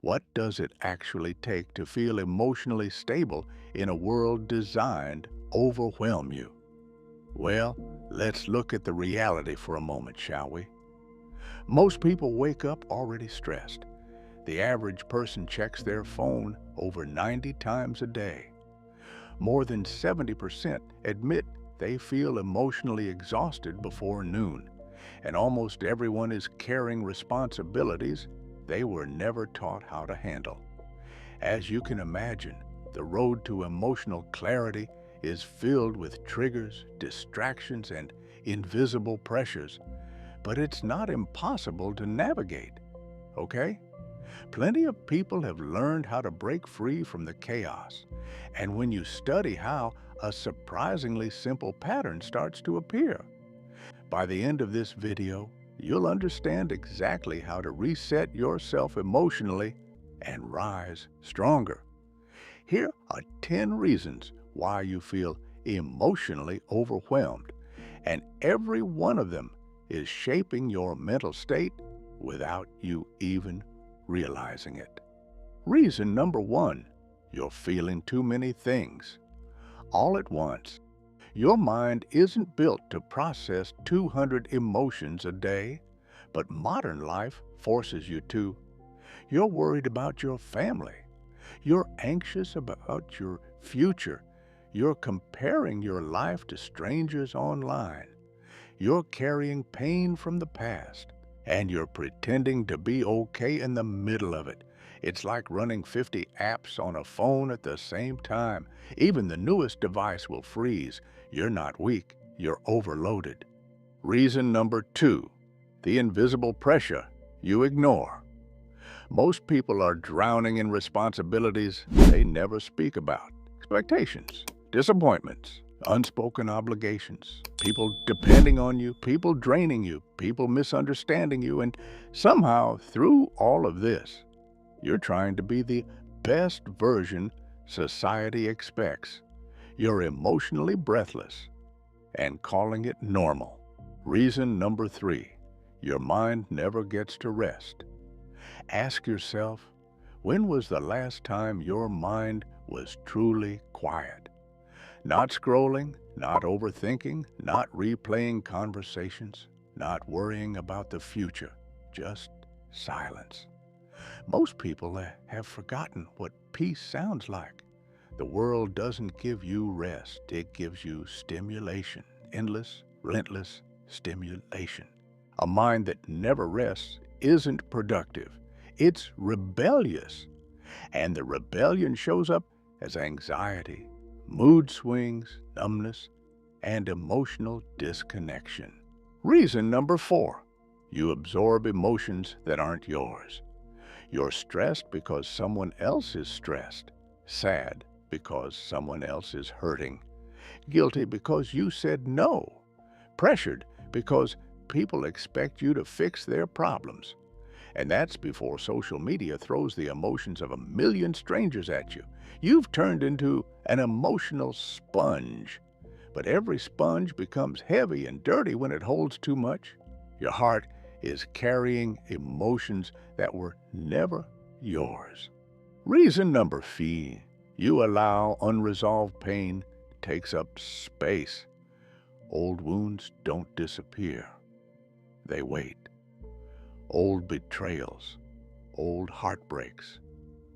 What does it actually take to feel emotionally stable in a world designed to overwhelm you? Well, let's look at the reality for a moment, shall we? Most people wake up already stressed. The average person checks their phone over 90 times a day. More than 70% admit they feel emotionally exhausted before noon, and almost everyone is carrying responsibilities they were never taught how to handle. As you can imagine, the road to emotional clarity is filled with triggers, distractions, and invisible pressures, but it's not impossible to navigate, okay? Plenty of people have learned how to break free from the chaos, and when you study how, a surprisingly simple pattern starts to appear. By the end of this video, you'll understand exactly how to reset yourself emotionally and rise stronger. Here are 10 reasons why you feel emotionally overwhelmed, and every one of them is shaping your mental state without you even realizing it. Reason number one, you're feeling too many things all at once. Your mind isn't built to process 200 emotions a day, but modern life forces you to. You're worried about your family. You're anxious about your future. You're comparing your life to strangers online. You're carrying pain from the past, and you're pretending to be okay in the middle of it. It's like running 50 apps on a phone at the same time. Even the newest device will freeze. You're not weak, you're overloaded. Reason number two, the invisible pressure you ignore. Most people are drowning in responsibilities they never speak about. Expectations, disappointments, unspoken obligations, people depending on you, people draining you, people misunderstanding you, and somehow through all of this, you're trying to be the best version society expects. You're emotionally breathless and calling it normal. Reason number three, your mind never gets to rest. Ask yourself, when was the last time your mind was truly quiet? Not scrolling, not overthinking, not replaying conversations, not worrying about the future, just silence. Most people have forgotten what peace sounds like. The world doesn't give you rest, it gives you stimulation, endless, relentless stimulation. A mind that never rests isn't productive. It's rebellious. And the rebellion shows up as anxiety, mood swings, numbness, and emotional disconnection. Reason number four, you absorb emotions that aren't yours. You're stressed because someone else is stressed, sad because someone else is hurting, guilty because you said no, pressured because people expect you to fix their problems. And that's before social media throws the emotions of a million strangers at you. You've turned into an emotional sponge. But every sponge becomes heavy and dirty when it holds too much. Your heart is carrying emotions that were never yours. Reason number four, you allow unresolved pain takes up space. Old wounds don't disappear. They wait. Old betrayals, old heartbreaks,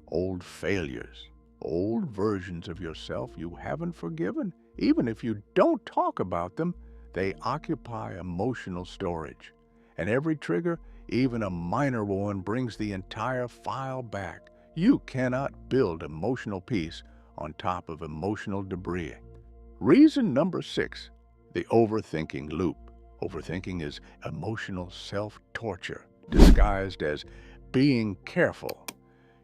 old failures, old versions of yourself you haven't forgiven. Even if you don't talk about them, they occupy emotional storage. And every trigger, even a minor one, brings the entire file back. You cannot build emotional peace on top of emotional debris. Reason number six, the overthinking loop. Overthinking is emotional self-torture, disguised as being careful.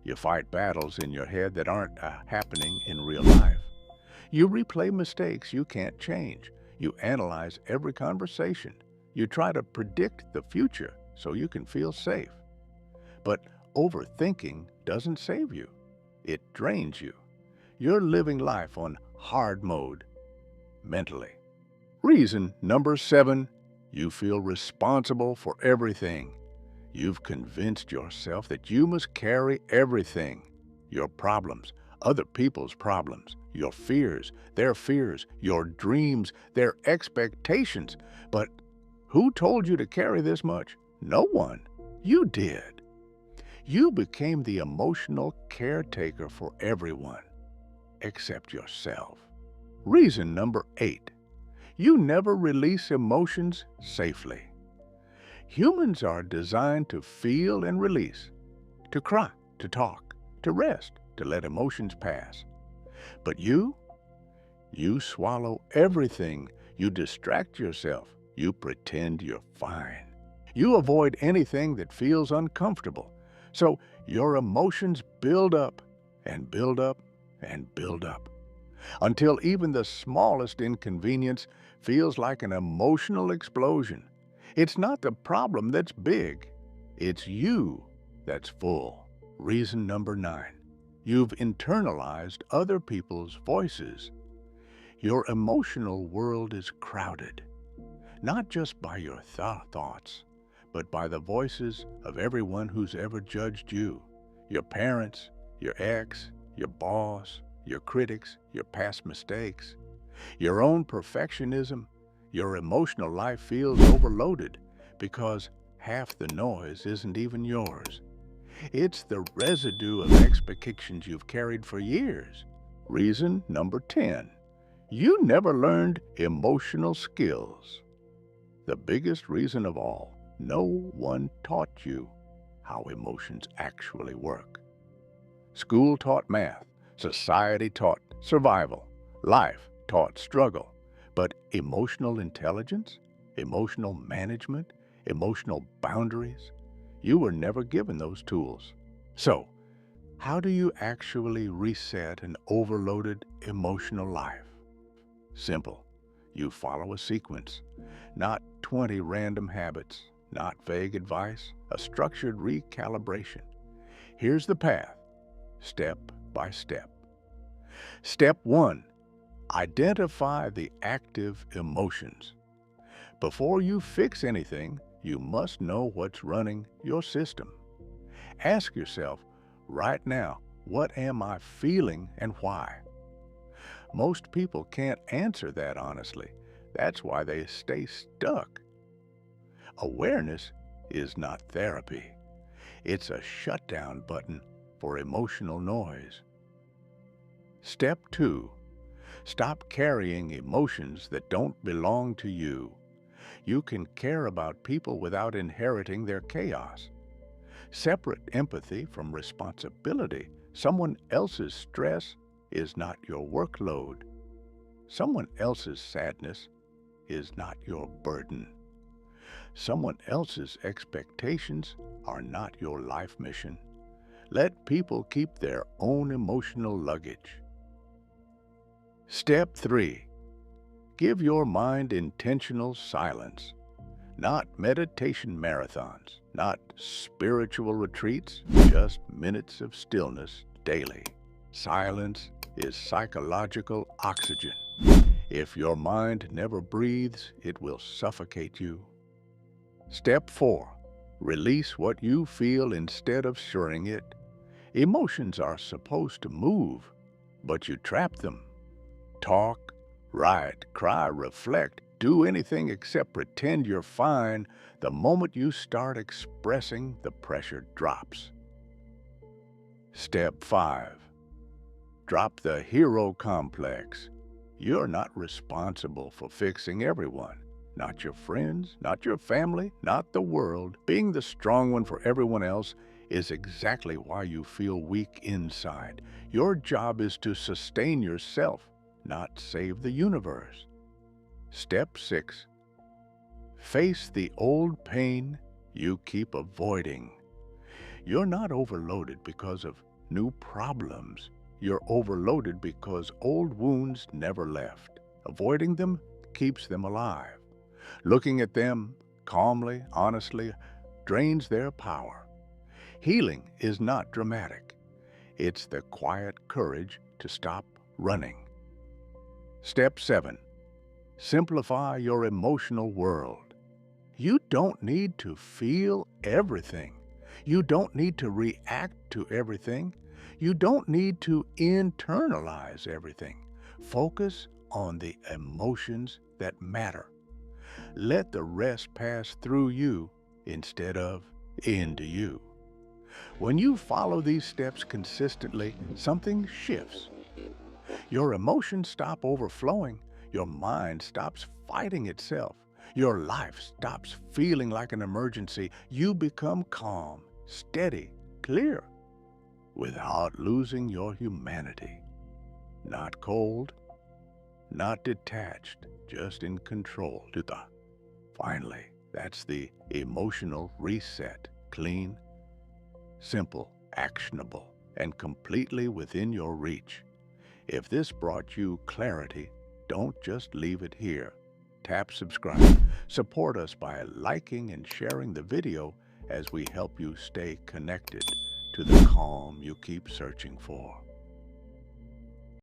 You fight battles in your head that aren't happening in real life. You replay mistakes you can't change. You analyze every conversation. You try to predict the future so you can feel safe. But overthinking doesn't save you. It drains you. You're living life on hard mode mentally. Reason number seven, you feel responsible for everything. You've convinced yourself that you must carry everything. Your problems, other people's problems, your fears, your dreams, their expectations. But who told you to carry this much? No one. You did. You became the emotional caretaker for everyone except yourself. Reason number 8. You never release emotions safely. Humans are designed to feel and release, to cry, to talk, to rest, to let emotions pass. But you swallow everything. You distract yourself. You pretend you're fine. You avoid anything that feels uncomfortable. So your emotions build up and build up and build up until even the smallest inconvenience feels like an emotional explosion. It's not the problem that's big. It's you that's full. Reason number 9. You've internalized other people's voices. Your emotional world is crowded, not just by your thoughts, but by the voices of everyone who's ever judged you. Your parents, your ex, your boss, your critics, your past mistakes, your own perfectionism. Your emotional life feels overloaded because half the noise isn't even yours. It's the residue of expectations you've carried for years. Reason number 10. You never learned emotional skills. The biggest reason of all, no one taught you how emotions actually work. School taught math, society taught survival, life taught struggle. But emotional intelligence, emotional management, emotional boundaries, you were never given those tools. So, how do you actually reset an overloaded emotional life? Simple. You follow a sequence, not 20 random habits, not vague advice, a structured recalibration. Here's the path, step by step. Step 1. Identify the active emotions. Before you fix anything, you must know what's running your system. Ask yourself, right now, what am I feeling and why? Most people can't answer that honestly. That's why they stay stuck. Awareness is not therapy. It's a shutdown button for emotional noise. Step 2. Stop carrying emotions that don't belong to you. You can care about people without inheriting their chaos. Separate empathy from responsibility. Someone else's stress is not your workload. Someone else's sadness is not your burden. Someone else's expectations are not your life mission. Let people keep their own emotional luggage. Step 3. Give your mind intentional silence. Not meditation marathons, not spiritual retreats, just minutes of stillness daily. Silence is psychological oxygen. If your mind never breathes, it will suffocate you. Step 4. Release what you feel instead of storing it. Emotions are supposed to move, but you trap them. Talk, write, cry, reflect, do anything except pretend you're fine. The moment you start expressing, the pressure drops. Step 5. Drop the hero complex. You're not responsible for fixing everyone. Not your friends, not your family, not the world. Being the strong one for everyone else is exactly why you feel weak inside. Your job is to sustain yourself, not save the universe. Step 6. Face the old pain you keep avoiding. You're not overloaded because of new problems. You're overloaded because old wounds never left. Avoiding them keeps them alive. Looking at them calmly, honestly, drains their power. Healing is not dramatic. It's the quiet courage to stop running. Step 7. Simplify your emotional world. You don't need to feel everything. You don't need to react to everything. You don't need to internalize everything. Focus on the emotions that matter. Let the rest pass through you instead of into you. When you follow these steps consistently, something shifts. Your emotions stop overflowing. Your mind stops fighting itself. Your life stops feeling like an emergency. You become calm, steady, clear, without losing your humanity. Not cold, not detached, just in control. Finally, that's the emotional reset. Clean, simple, actionable, and completely within your reach. If this brought you clarity, don't just leave it here. Tap subscribe. Support us by liking and sharing the video as we help you stay connected to the calm you keep searching for.